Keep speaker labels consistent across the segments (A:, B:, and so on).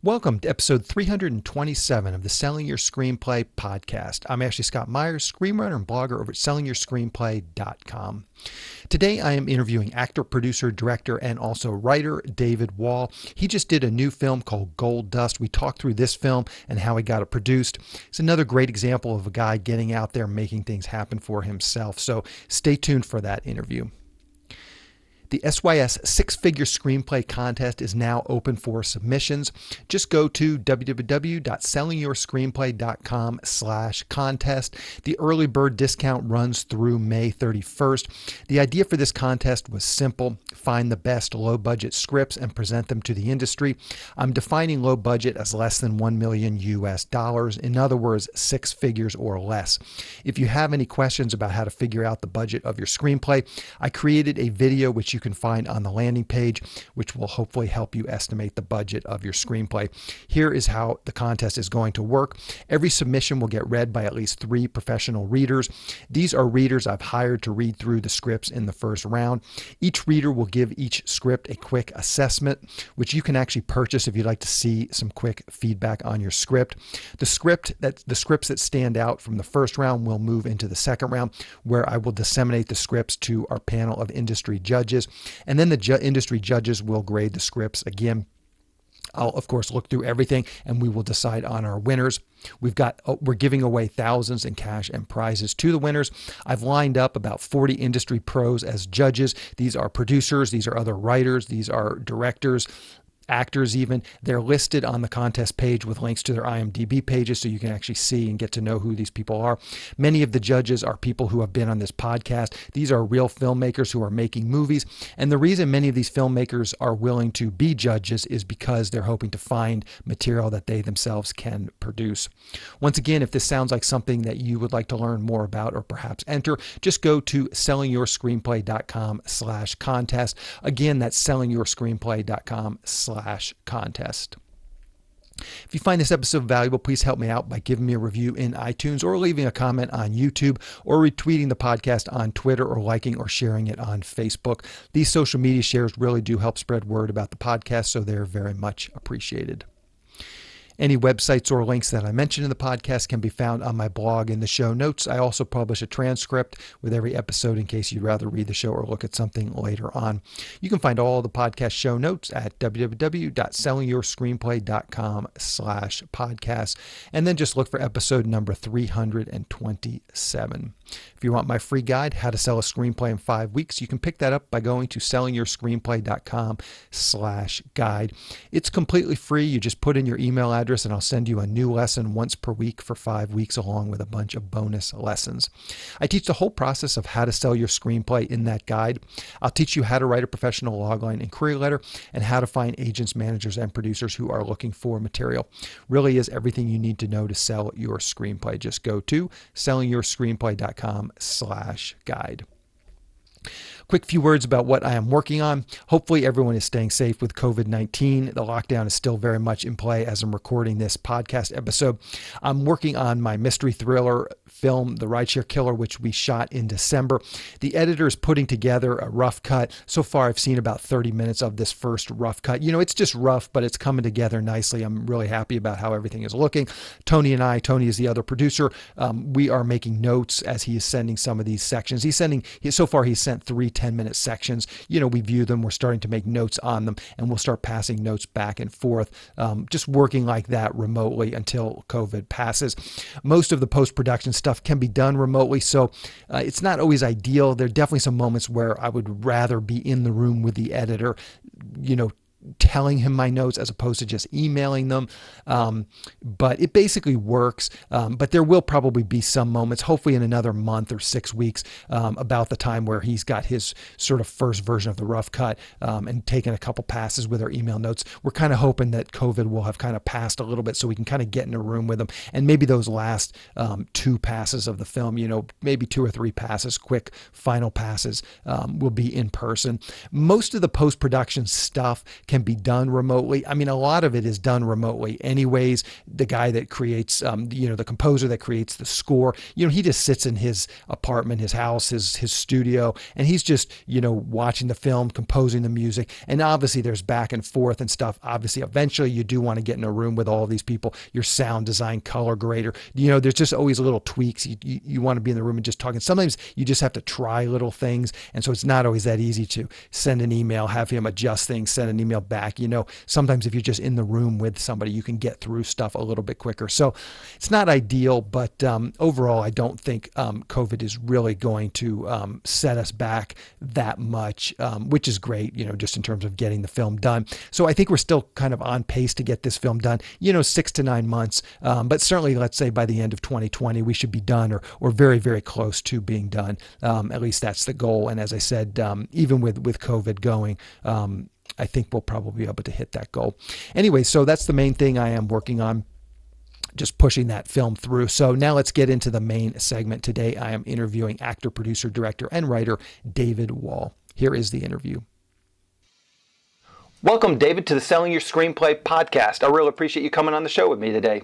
A: Welcome to episode 327 of the Selling Your Screenplay podcast. I'm Ashley Scott Meyers, screenwriter and blogger over at sellingyourscreenplay.com. Today I am interviewing actor, producer, director, and also writer David Wall. He just did a new film called Gold Dust. We talked through this film and how he got it produced. It's another great example of a guy getting out there and making things happen for himself. So stay tuned for that interview. The SYS six-figure screenplay contest is now open for submissions. Just go to www.sellingyourscreenplay.com/contest. The early bird discount runs through May 31st. The idea for this contest was simple: find the best low-budget scripts and present them to the industry. I'm defining low budget as less than $1 million US. In other words, six figures or less. If you have any questions about how to figure out the budget of your screenplay, I created a video which you can find on the landing page, which will hopefully help you estimate the budget of your screenplay. Here is how the contest is going to work. Every submission will get read by at least 3 professional readers. These are readers I've hired to read through the scripts in the first round. Each reader will give each script a quick assessment, which you can actually purchase if you'd like to see some quick feedback on your script. The scripts that stand out from the first round will move into the second round, where I will disseminate the scripts to our panel of industry judges. And then the industry judges will grade the scripts again. I'll, of course, look through everything and we will decide on our winners. We're giving away thousands in cash and prizes to the winners. I've lined up about 40 industry pros as judges. These are producers, these are other writers, these are directors, actors even. They're listed on the contest page with links to their IMDb pages so you can actually see and get to know who these people are. Many of the judges are people who have been on this podcast. These are real filmmakers who are making movies. And the reason many of these filmmakers are willing to be judges is because they're hoping to find material that they themselves can produce. Once again, if this sounds like something that you would like to learn more about or perhaps enter, just go to sellingyourscreenplay.com/contest. Again, that's sellingyourscreenplay.com/contest. If you find this episode valuable, please help me out by giving me a review in iTunes or leaving a comment on YouTube or retweeting the podcast on Twitter or liking or sharing it on Facebook. These social media shares really do help spread word about the podcast, so they're very much appreciated. Any websites or links that I mentioned in the podcast can be found on my blog in the show notes. I also publish a transcript with every episode in case you'd rather read the show or look at something later on. You can find all the podcast show notes at www.sellingyourscreenplay.com/podcast, and then just look for episode number 327. If you want my free guide, How to Sell a Screenplay in 5 Weeks, you can pick that up by going to sellingyourscreenplay.com/guide. It's completely free. You just put in your email address and I'll send you a new lesson once per week for 5 weeks, along with a bunch of bonus lessons. I teach the whole process of how to sell your screenplay in that guide. I'll teach you how to write a professional logline and query letter and how to find agents, managers, and producers who are looking for material. Really is everything you need to know to sell your screenplay. Just go to sellingyourscreenplay.com/guide. Quick few words about what I am working on. Hopefully everyone is staying safe with COVID-19. The lockdown is still very much in play as I'm recording this podcast episode. I'm working on my mystery thriller film, The Rideshare Killer, which we shot in December. The editor is putting together a rough cut. So far, I've seen about 30 minutes of this first rough cut. You know, it's just rough, but it's coming together nicely. I'm really happy about how everything is looking. Tony is the other producer. We are making notes as he is sending some of these sections. So far he's sent 3 10-minute sections. You know, we view them, we're starting to make notes on them, and we'll start passing notes back and forth, just working like that remotely until COVID passes. Most of the post-production stuff can be done remotely, so it's not always ideal. There are definitely some moments where I would rather be in the room with the editor, you know, telling him my notes as opposed to just emailing them. But it basically works. But there will probably be some moments, hopefully in another month or 6 weeks, about the time where he's got his sort of first version of the rough cut and taken a couple passes with our email notes. We're kind of hoping that COVID will have kind of passed a little bit so we can kind of get in a room with him. And maybe those last 2 passes of the film, you know, maybe 2 or 3 passes, quick final passes, will be in person. Most of the post-production stuff can can be done remotely. I mean, a lot of it is done remotely anyways. The guy that creates, the composer that creates the score, he just sits in his apartment, his house, his studio, and he's just, watching the film, composing the music. And obviously there's back and forth and stuff. Obviously, eventually you do want to get in a room with all of these people, your sound design, color grader, there's just always little tweaks. You want to be in the room and just talking. Sometimes you just have to try little things. And so it's not always that easy to send an email, have him adjust things, send an email back. Sometimes if you're just in the room with somebody, you can get through stuff a little bit quicker. So it's not ideal, but overall, I don't think COVID is really going to set us back that much, which is great, just in terms of getting the film done. So I think we're still kind of on pace to get this film done, 6 to 9 months. But certainly, let's say by the end of 2020, we should be done or very, very close to being done. At least that's the goal. And as I said, even with COVID going, I think we'll probably be able to hit that goal. Anyway, so that's the main thing I am working on, just pushing that film through. So now let's get into the main segment. Today, I am interviewing actor, producer, director, and writer David Wall. Here is the interview. Welcome, David, to the Selling Your Screenplay podcast. I really appreciate you coming on the show with me today.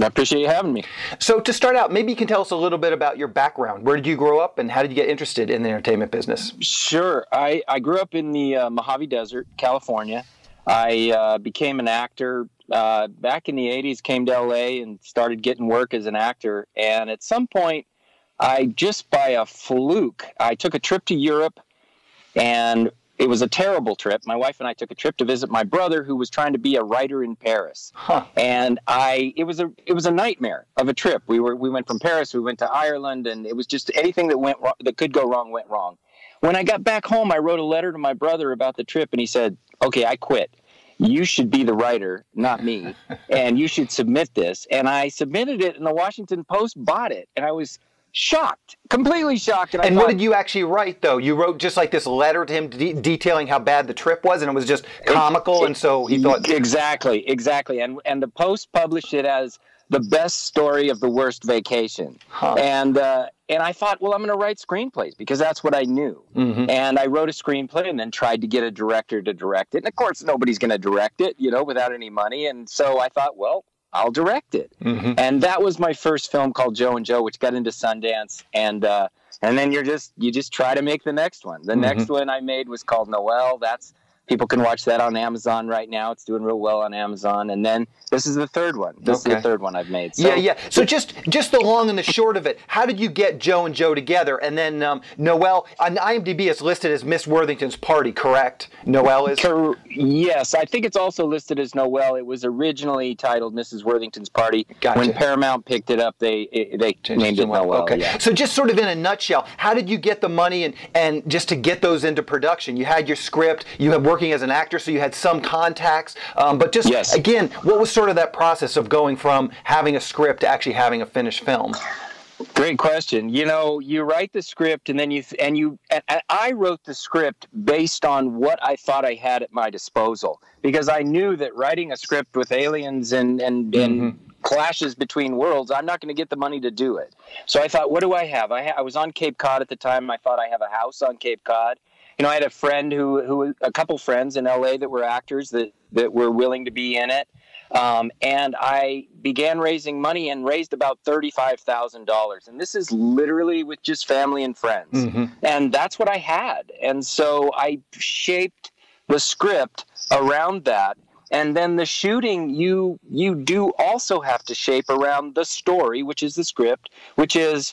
B: I appreciate you having me.
A: So to start out, maybe you can tell us a little bit about your background. Where did you grow up and how did you get interested in the entertainment business?
B: Sure. I grew up in the Mojave Desert, California. I became an actor back in the 80s, came to LA and started getting work as an actor. And at some point, just by a fluke, I took a trip to Europe, and it was a terrible trip. My wife and I took a trip to visit my brother, who was trying to be a writer in Paris. And it was a nightmare of a trip. We went from Paris, we went to Ireland, and it was just anything that went wrong, that could go wrong, went wrong. When I got back home, I wrote a letter to my brother about the trip, and he said, "Okay, I quit. You should be the writer, not me, and you should submit this." And I submitted it, and the Washington Post bought it, and I was shocked, completely shocked.
A: And what did you actually write, though? You wrote just like this letter to him detailing how bad the trip was, and it was just comical, and so he thought...
B: Exactly. And the Post published it as the best story of the worst vacation. And I thought, well, I'm going to write screenplays because that's what I knew. And I wrote a screenplay and then tried to get a director to direct it. And of course, nobody's going to direct it, without any money. And so I thought, well, I'll direct it. And that was my first film, called Joe and Joe, which got into Sundance. And then you just try to make the next one. The next one I made was called Noel. People can watch that on Amazon right now. It's doing real well on Amazon. And then this is the third one. This is the third one I've made. So,
A: So just the long and the short of it, how did you get Joe and Joe together? And then Noel, on IMDb, it's listed as Miss Worthington's Party, correct? Noel is?
B: Yes, I think it's also listed as Noel. It was originally titled Mrs. Worthington's Party.
A: Gotcha.
B: When Paramount picked it up, they named it Noel.
A: Okay.
B: Yeah.
A: So just sort of in a nutshell, how did you get the money and just to get those into production? You had your script, you had working as an actor, so you had some contacts, but just again, what was sort of that process of going from having a script to actually having a finished film?
B: Great question. You write the script, and then I wrote the script based on what I thought I had at my disposal, because I knew that writing a script with aliens and clashes between worlds, I'm not going to get the money to do it. So I thought, what do I have? I was on Cape Cod at the time. I thought I have a house on Cape Cod. I had a friend a couple friends in LA that were actors that were willing to be in it. And I began raising money and raised about $35,000. And this is literally with just family and friends. And that's what I had. And so I shaped the script around that. And then the shooting, you do also have to shape around the story, which is the script, which is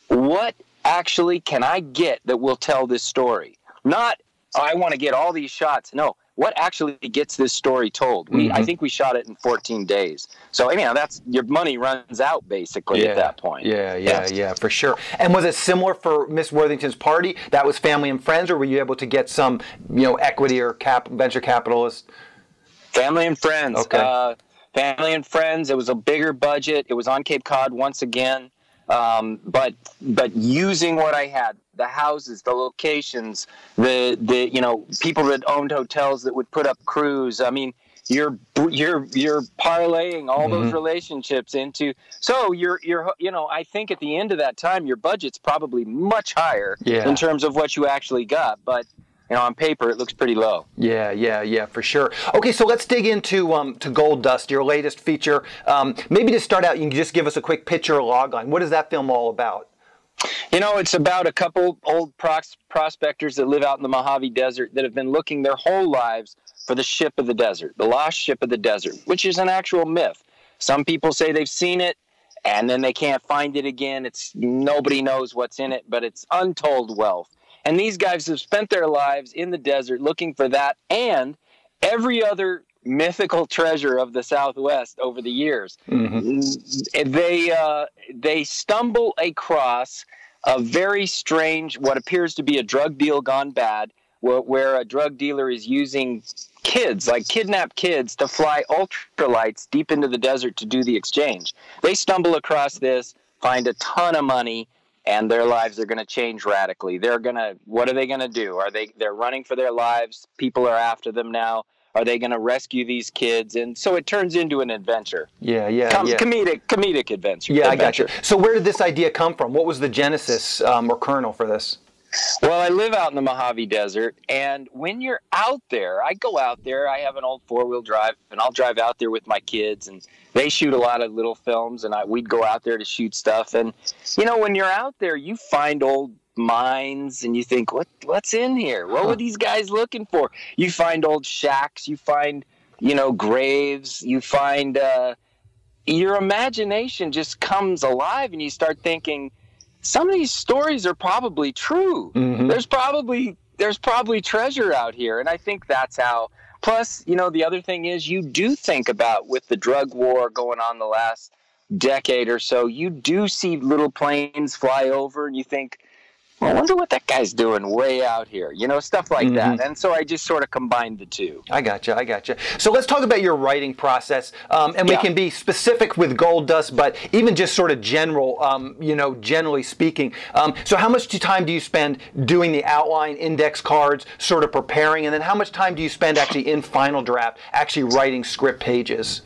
B: what actually can I get that will tell this story? Not, I want to get all these shots. No, what actually gets this story told? I think we shot it in 14 days. So, that's your money runs out basically at that point.
A: Yeah, for sure. And was it similar for Miss Worthington's Party? That was family and friends, or were you able to get some, equity or venture capitalists?
B: Family and friends.
A: Okay.
B: Family and friends. It was a bigger budget. It was on Cape Cod once again. But using what I had, the houses, the locations, the people that owned hotels that would put up crews. I mean, you're parlaying all those relationships into, so I think at the end of that time, your budget's probably much higher in terms of what you actually got. But on paper it looks pretty low.
A: Yeah, for sure. Okay, so let's dig into to Gold Dust, your latest feature. Maybe to start out, you can just give us a quick picture or logline. What is that film all about?
B: It's about a couple old prospectors that live out in the Mojave Desert that have been looking their whole lives for the ship of the desert, the lost ship of the desert, which is an actual myth. Some people say they've seen it, and then they can't find it again. Nobody knows what's in it, but it's untold wealth. And these guys have spent their lives in the desert looking for that and every other mythical treasure of the Southwest over the years. They stumble across a very strange, what appears to be a drug deal gone bad, where a drug dealer is using kids, like kidnapped kids, to fly ultralights deep into the desert to do the exchange. They stumble across this, find a ton of money, and their lives are going to change radically. What are they going to do? They're running for their lives. People are after them now. Are they going to rescue these kids? And so it turns into an adventure. Comedic adventure.
A: Yeah, I got you. So where did this idea come from? What was the genesis or kernel for this?
B: Well, I live out in the Mojave Desert, and when you're out there, I go out there. I have an old four-wheel drive, and I'll drive out there with my kids, and they shoot a lot of little films, and we'd go out there to shoot stuff. And, when you're out there, you find old mines, and you think, what's in here? What were these guys looking for? You find old shacks. You find, graves. You find your imagination just comes alive, and you start thinking, some of these stories are probably true. There's probably treasure out here. And I think that's how. Plus, the other thing is you do think about, with the drug war going on the last decade or so, you do see little planes fly over and you think, I wonder what that guy's doing way out here, stuff like that. And so I just sort of combined the two.
A: I gotcha. So let's talk about your writing process. And we can be specific with Gold Dust, but even just sort of general, generally speaking. So how much time do you spend doing the outline, index cards, sort of preparing? And then how much time do you spend actually in final draft, actually writing script pages?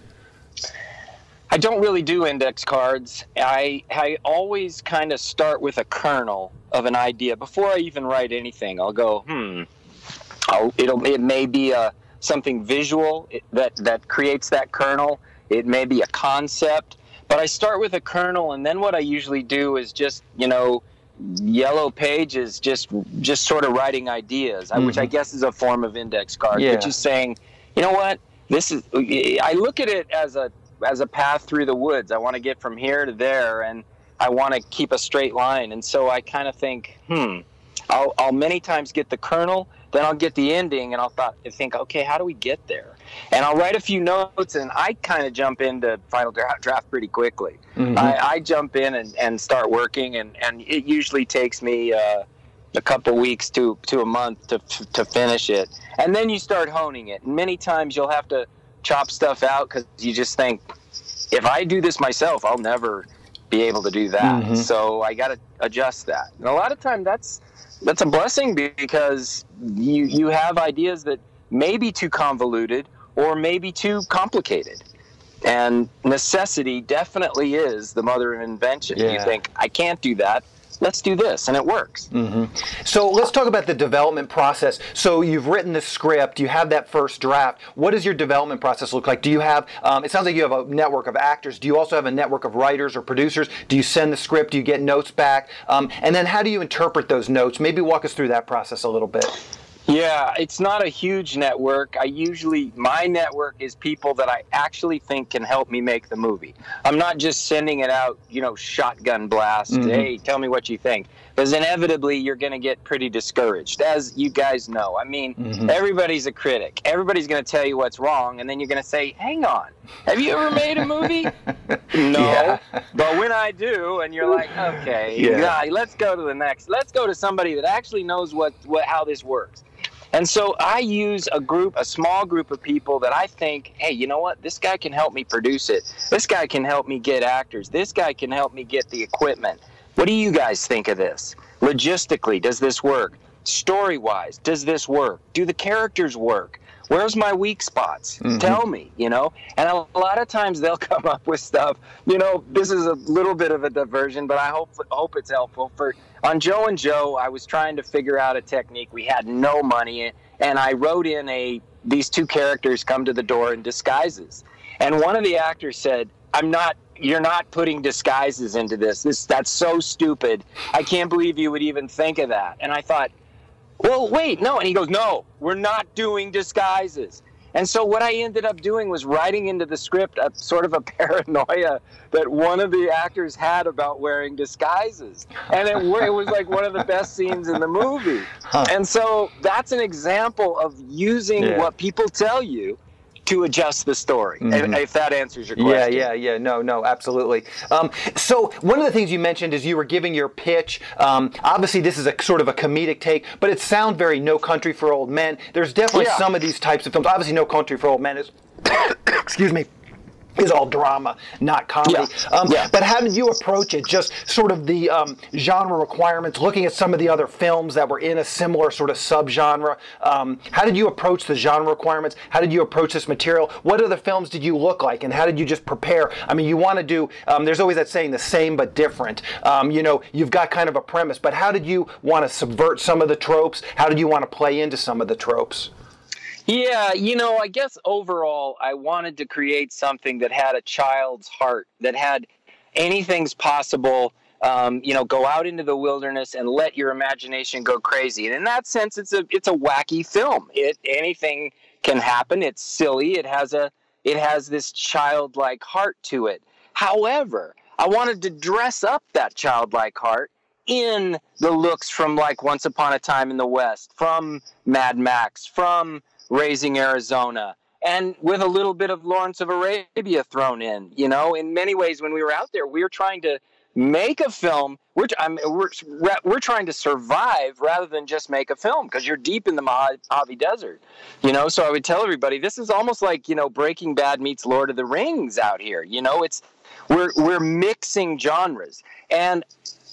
B: I don't really do index cards. I always kind of start with a kernel of an idea before I even write anything. I'll go, it may be something visual that creates that kernel. It may be a concept, but I start with a kernel, and then what I usually do is just yellow pages, just sort of writing ideas, which I guess is a form of index card. But just saying, what, this is. I look at it as a path through the woods. I want to get from here to there, and I want to keep a straight line. And so I kind of think, I'll many times get the kernel, then I'll get the ending, and I'll think, okay, how do we get there? And I'll write a few notes, and I kind of jump into final draft pretty quickly. I jump in and start working, and it usually takes me a couple weeks to a month to finish it. And then you start honing it. And many times you'll have to chop stuff out because you just think, if I do this myself, I'll never be able to do that. So I got to adjust that. And a lot of time that's a blessing, because you have ideas that may be too convoluted or maybe too complicated. And necessity definitely is the mother of invention. You think, I can't do that. Let's do this, and it works.
A: So let's talk about the development process. So you've written the script, you have that first draft. What does your development process look like? Do you have, it sounds like you have a network of actors. Do you also have a network of writers or producers? Do you send the script? Do you get notes back? And then how do you interpret those notes? Maybe walk us through that process a little bit.
B: Yeah, it's not a huge network. My network is people that I actually think can help me make the movie. I'm not just sending it out, shotgun blast. Hey, tell me what you think. Because inevitably you're going to get pretty discouraged, as you guys know. I mean, everybody's a critic. Everybody's going to tell you what's wrong, and then you're going to say, hang on, have you ever made a movie? No. But when I do, and you're like, okay, let's go to the next. Let's go to somebody that actually knows how this works. And so I use a small group of people that I think, hey, you know what? This guy can help me produce it. This guy can help me get actors. This guy can help me get the equipment. What do you guys think of this? Logistically, does this work? Story-wise, does this work? Do the characters work? Where's my weak spots? Tell me, you know? And a lot of times they'll come up with stuff, you know, this is a little bit of a diversion, but I hope it's helpful. On Joe and Joe, I was trying to figure out a technique. We had no money, and I wrote in these two characters come to the door in disguises. And one of the actors said, you're not putting disguises into this. That's so stupid. I can't believe you would even think of that. And I thought, well, wait, no. And he goes, no, we're not doing disguises. And so what I ended up doing was writing into the script a sort of a paranoia that one of the actors had about wearing disguises. And it was like one of the best scenes in the movie. And so that's an example of using what people tell you to adjust the story, if that answers your question.
A: Yeah. No, absolutely. So one of the things you mentioned is you were giving your pitch. Obviously, this is a sort of a comedic take, but it sounds very No Country for Old Men. There's definitely some of these types of films. Obviously, No Country for Old Men is, excuse me, is all drama, not comedy. But how did you approach it? Just sort of the genre requirements, looking at some of the other films that were in a similar sort of subgenre. How did you approach the genre requirements? How did you approach this material? What other films did you look like, and how did you just prepare? I mean, you want to do, there's always that saying, the same but different. You know, you've got kind of a premise, but how did you want to subvert some of the tropes? How did you want to play into some of the tropes?
B: Yeah, you know, I guess overall I wanted to create something that had a child's heart, that had anything's possible, you know, go out into the wilderness and let your imagination go crazy. And in that sense, it's a wacky film. Anything can happen. It's silly. It has this childlike heart to it. However, I wanted to dress up that childlike heart in the looks from like Once Upon a Time in the West, from Mad Max, from Raising Arizona, and with a little bit of Lawrence of Arabia thrown in. You know, in many ways, when we were out there, we were trying to make a film. We're trying to survive rather than just make a film, because you're deep in the Mojave Desert. You know, so I would tell everybody, this is almost like, you know, Breaking Bad meets Lord of the Rings out here. You know, we're mixing genres, and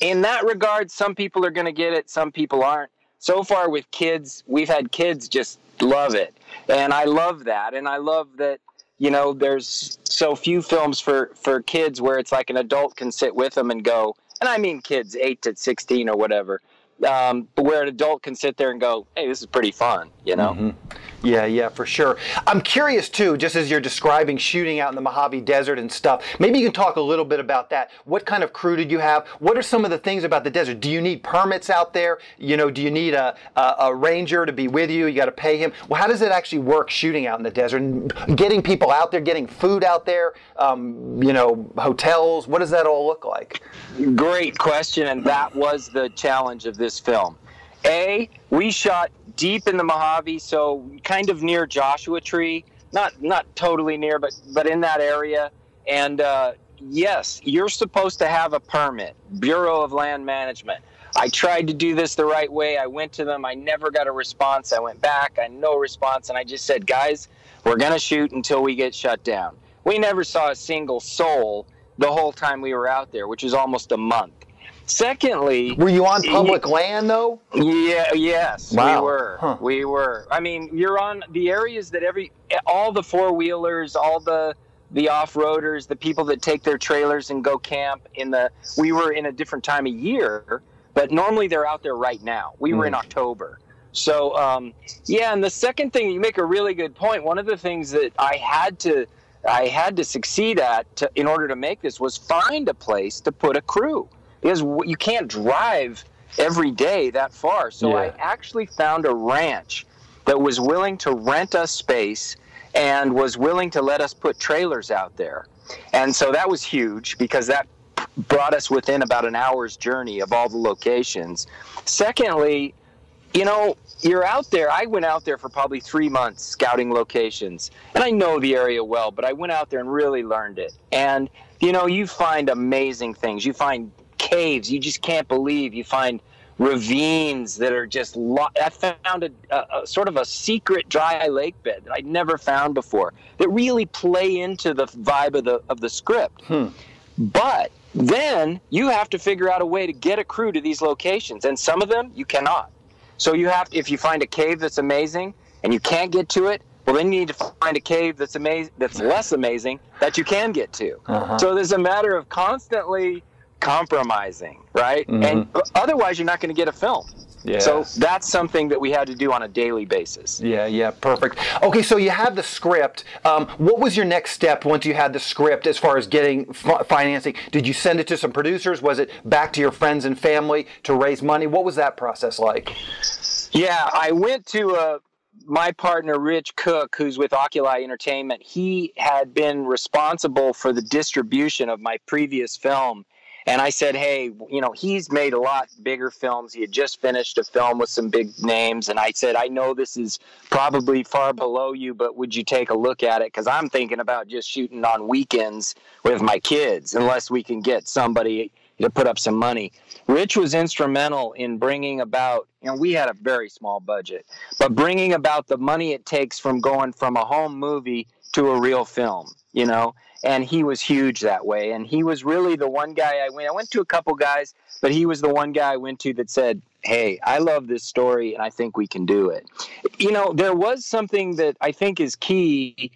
B: in that regard, some people are going to get it, some people aren't. So far with kids, we've had kids just love it. And I love that. And I love that, you know, there's so few films for kids where it's like an adult can sit with them and go, and I mean kids 8 to 16 or whatever, but where an adult can sit there and go, hey, this is pretty fun, you know?
A: Yeah, for sure. I'm curious too, just as you're describing shooting out in the Mojave Desert and stuff, maybe you can talk a little bit about that. What kind of crew did you have? What are some of the things about the desert? Do you need permits out there? You know, do you need a ranger to be with you? You got to pay him. Well, how does it actually work shooting out in the desert and getting people out there, getting food out there, you know, hotels? What does that all look like?
B: Great question, and that was the challenge of this film. We shot deep in the Mojave, so kind of near Joshua Tree, not totally near, but in that area. And yes, you're supposed to have a permit, Bureau of Land Management. I tried to do this the right way. I went to them. I never got a response. I went back. No response. And I just said, guys, we're going to shoot until we get shut down. We never saw a single soul the whole time we were out there, which is almost a month. Secondly,
A: were you on public land though?
B: Yes,
A: wow.
B: We were. I mean, you're on the areas that all the four-wheelers, all the off-roaders, the people that take their trailers and go camp we were in a different time of year, but normally they're out there right now. We were in October. So, and the second thing, you make a really good point. One of the things that I had to succeed at in order to make this was find a place to put a crew. Because you can't drive every day that far. So I actually found a ranch that was willing to rent us space and was willing to let us put trailers out there. And so that was huge, because that brought us within about an hour's journey of all the locations. Secondly, you know, you're out there. I went out there for probably 3 months scouting locations. And I know the area well, but I went out there and really learned it. And, you know, you find amazing things. You find caves you just can't believe. You find ravines that are just I found a sort of a secret dry lake bed that I'd never found before that really play into the vibe of the script. But then you have to figure out a way to get a crew to these locations, and some of them you cannot. So you have if you find a cave that's amazing and you can't get to it, Well, then you need to find a cave that's less amazing that you can get to. So there's a matter of constantly compromising, right? And otherwise, you're not going to get a film.
A: Yeah.
B: So that's something that we had to do on a daily basis.
A: Yeah, perfect. Okay, so you have the script. What was your next step once you had the script as far as getting financing? Did you send it to some producers? Was it back to your friends and family to raise money? What was that process like?
B: Yeah, I went to my partner, Rich Cook, who's with Oculi Entertainment. He had been responsible for the distribution of my previous film. And I said, hey, he's made a lot bigger films. He had just finished a film with some big names. And I said, I know this is probably far below you, but would you take a look at it? Because I'm thinking about just shooting on weekends with my kids, unless we can get somebody to put up some money. Rich was instrumental in bringing about, we had a very small budget, but bringing about the money it takes from going from a home movie to a real film, and he was huge that way. And he was really the one guy I went to a couple guys, but he was the one guy I went to that said, hey, I love this story and I think we can do it. There was something that I think is key.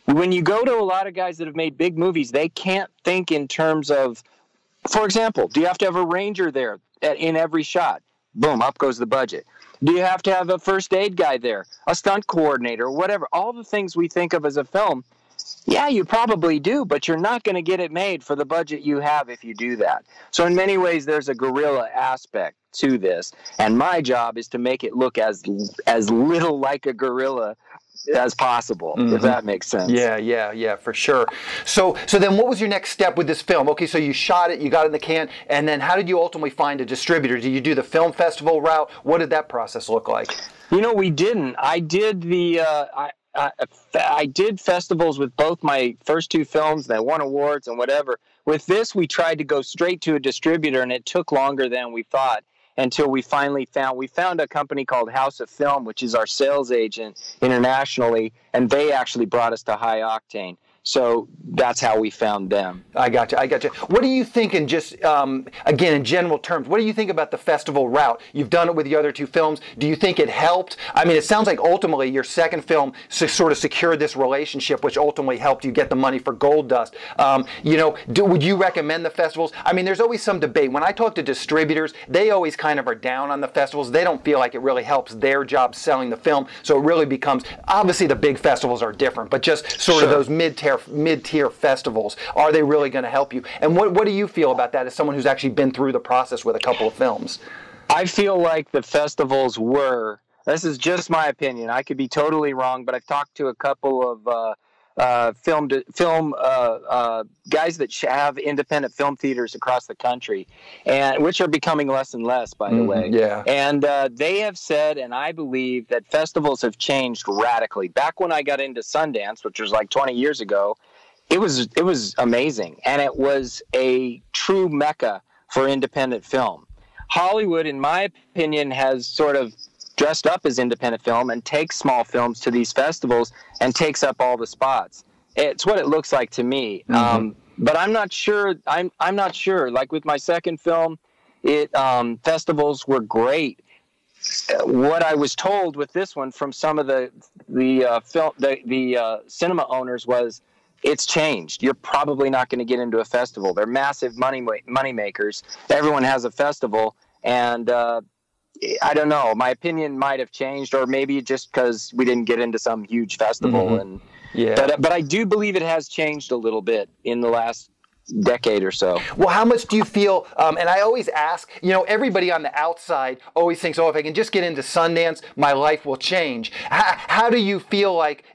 B: When you go to a lot of guys that have made big movies, they can't think in terms of, for example, do you have to have a ranger there in every shot? Boom, up goes the budget. Do you have to have a first aid guy there, a stunt coordinator, whatever? All the things we think of as a film, yeah, you probably do, but you're not going to get it made for the budget you have if you do that. So in many ways, there's a guerrilla aspect to this, and my job is to make it look as little like a guerrilla as possible, if that makes sense. Yeah, for sure. So then what was your next step with this film? Okay, so you shot it, you got it in the can, and then how did you ultimately find a distributor? Did you do the film festival route? What did that process look like? We didn't. I did I did festivals with both my first two films, and I won awards and whatever. With this, we tried to go straight to a distributor, and it took longer than we thought until we finally found a company called House of Film, which is our sales agent internationally, and they actually brought us to High Octane. So that's how we found them.
A: I got you. What do you think in just, again, in general terms, what do you think about the festival route? You've done it with the other two films. Do you think it helped? I mean, it sounds like ultimately your second film sort of secured this relationship, which ultimately helped you get the money for Gold Dust. Would you recommend the festivals? I mean, there's always some debate. When I talk to distributors, they always kind of are down on the festivals. They don't feel like it really helps their job selling the film. So it really becomes, obviously the big festivals are different, but just sort of those mid-tier festivals, are they really going to help you? And what do you feel about that as someone who's actually been through the process with a couple of films?
B: I feel like the festivals this is just my opinion, I could be totally wrong, but I've talked to a couple of film guys that have independent film theaters across the country, and which are becoming less and less, by the way.
A: Yeah.
B: And they have said, and I believe, that festivals have changed radically. Back when I got into Sundance, which was like 20 years ago, it was amazing, and it was a true mecca for independent film. Hollywood, in my opinion, has sort of dressed up as independent film and takes small films to these festivals and takes up all the spots. It's what it looks like to me. But I'm not sure. I'm not sure. Like with my second film, festivals were great. What I was told with this one from some of the cinema owners was, it's changed. You're probably not going to get into a festival. They're massive money makers. Everyone has a festival, and I don't know. My opinion might have changed, or maybe just because we didn't get into some huge festival. But I do believe it has changed a little bit in the last decade or so.
A: Well, how much do you feel, and I always ask, everybody on the outside always thinks, if I can just get into Sundance, my life will change. How do you feel like,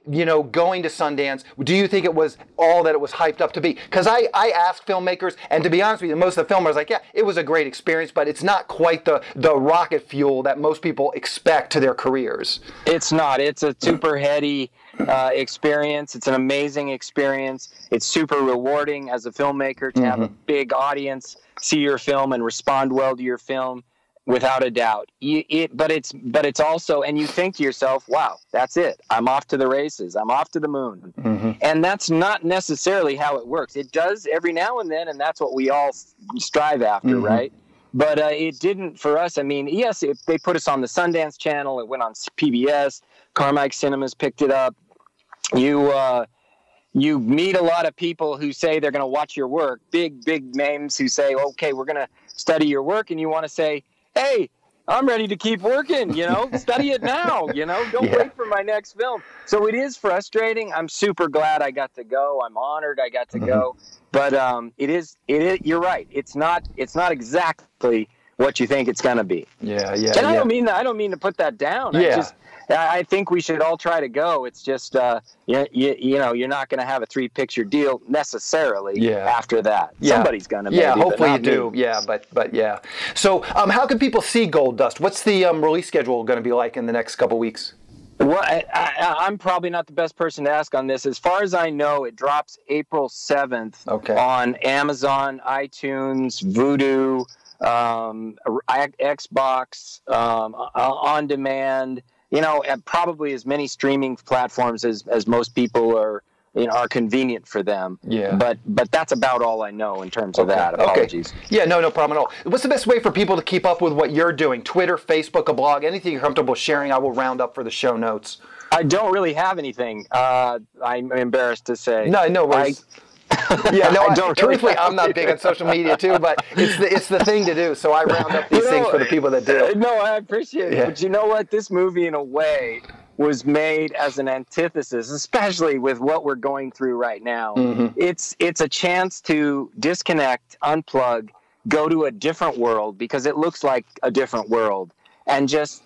A: going to Sundance, do you think it was all that it was hyped up to be? Because I ask filmmakers, and to be honest with you, most of the filmmakers are like, yeah, it was a great experience, but it's not quite the rocket fuel that most people expect to their careers.
B: It's not. It's a super heady experience. It's an amazing experience. It's super rewarding as a filmmaker to have a big audience see your film and respond well to your film, without a doubt. But it's also, and you think to yourself, wow, that's it. I'm off to the races. I'm off to the moon. And that's not necessarily how it works. It does every now and then, and that's what we all strive after, right? But it didn't for us. I mean, yes, they put us on the Sundance Channel. It went on PBS. Carmike Cinemas picked it up. you meet a lot of people who say they're going to watch your work, big names who say, okay, we're going to study your work, and you want to say, hey, I'm ready to keep working, study it now, don't wait for my next film. So it is frustrating. I'm super glad I got to go. I'm honored I got to go. But it is, you're right. It's not exactly what you think it's going to be.
A: Yeah.
B: And I don't mean to put that down.
A: Yeah.
B: I think we should all try to go. It's just, you're not going to have a 3-picture deal necessarily after that. Somebody's going to.
A: Yeah, hopefully you do. Me. Yeah, but yeah. So how can people see Gold Dust? What's the release schedule going to be like in the next couple weeks?
B: Well, I'm probably not the best person to ask on this. As far as I know, it drops April 7th on Amazon, iTunes, Vudu, Xbox, on demand. Probably as many streaming platforms as most people are convenient for them. Yeah. But that's about all I know in terms of that. Apologies.
A: Yeah, no problem at all. What's the best way for people to keep up with what you're doing? Twitter, Facebook, a blog, anything you're comfortable sharing, I will round up for the show notes.
B: I don't really have anything. I'm embarrassed to say.
A: No worries. Truthfully, I'm not big on social media too, but it's the thing to do. So I round up these things for the people that do.
B: No, I appreciate it. But you know what? This movie, in a way, was made as an antithesis, especially with what we're going through right now. It's a chance to disconnect, unplug, go to a different world, because it looks like a different world, and just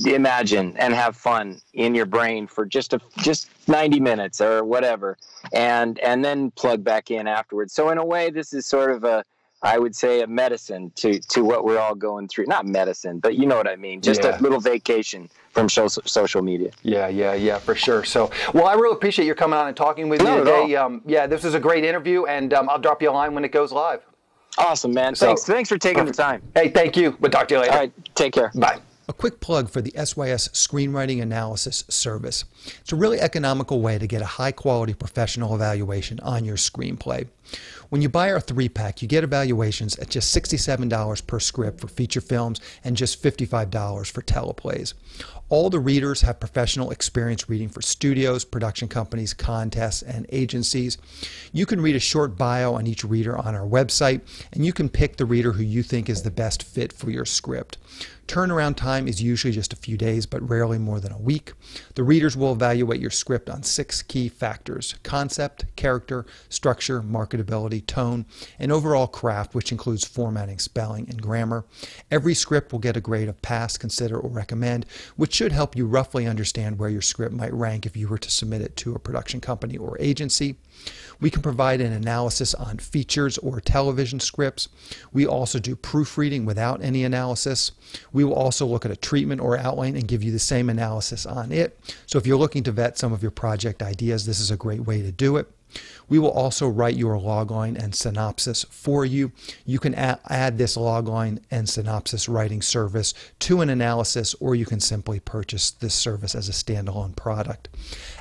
B: imagine and have fun in your brain for just 90 minutes or whatever, and then plug back in afterwards. So in a way, this is sort of I would say a medicine to what we're all going through. Not medicine, but you know what I mean. Just a little vacation from social media.
A: Yeah, for sure. So, well, I really appreciate you coming on and talking with me today. This is a great interview, and I'll drop you a line when it goes live.
B: Awesome, man. Thanks for taking the time.
A: Hey, thank you. We'll talk to you later.
B: All right, take care.
A: Bye. A quick plug for the SYS Screenwriting Analysis Service. It's a really economical way to get a high-quality professional evaluation on your screenplay. When you buy our 3-pack, you get evaluations at just $67 per script for feature films and just $55 for teleplays. All the readers have professional experience reading for studios, production companies, contests, and agencies. You can read a short bio on each reader on our website, and you can pick the reader who you think is the best fit for your script. Turnaround time is usually just a few days, but rarely more than a week. The readers will evaluate your script on 6 key factors: concept, character, structure, marketability, tone, and overall craft, which includes formatting, spelling, and grammar. Every script will get a grade of pass, consider, or recommend, which should help you roughly understand where your script might rank if you were to submit it to a production company or agency. We can provide an analysis on features or television scripts. We also do proofreading without any analysis. We will also look at a treatment or outline and give you the same analysis on it. So if you're looking to vet some of your project ideas, this is a great way to do it. We will also write your logline and synopsis for you. You can add this logline and synopsis writing service to an analysis, or you can simply purchase this service as a standalone product.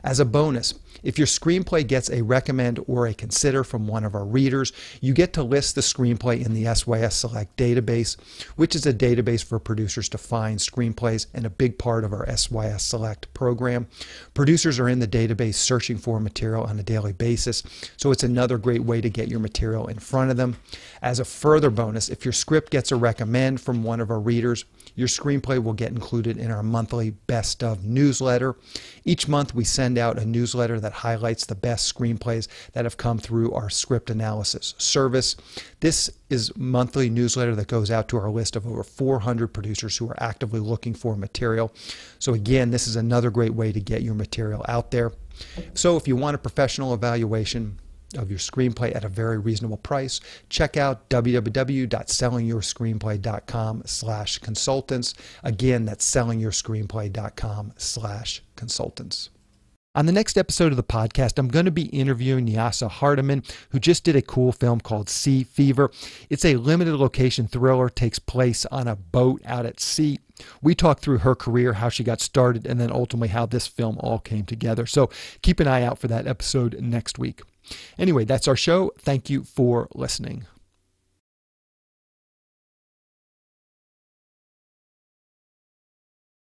A: As a bonus, if your screenplay gets a recommend or a consider from one of our readers, you get to list the screenplay in the SYS Select database, which is a database for producers to find screenplays and a big part of our SYS Select program. Producers are in the database searching for material on a daily basis, so it's another great way to get your material in front of them. As a further bonus, if your script gets a recommend from one of our readers, your screenplay will get included in our monthly Best Of newsletter. Each month we send out a newsletter that highlights the best screenplays that have come through our script analysis service. This is a monthly newsletter that goes out to our list of over 400 producers who are actively looking for material. So again, this is another great way to get your material out there. So if you want a professional evaluation of your screenplay at a very reasonable price, check out www.sellingyourscreenplay.com/consultants. Again, that's sellingyourscreenplay.com/consultants. On the next episode of the podcast, I'm going to be interviewing Nyasa Hardiman, who just did a cool film called Sea Fever. It's a limited location thriller, takes place on a boat out at sea. We talk through her career, how she got started, and then ultimately how this film all came together. So keep an eye out for that episode next week. Anyway, that's our show. Thank you for listening.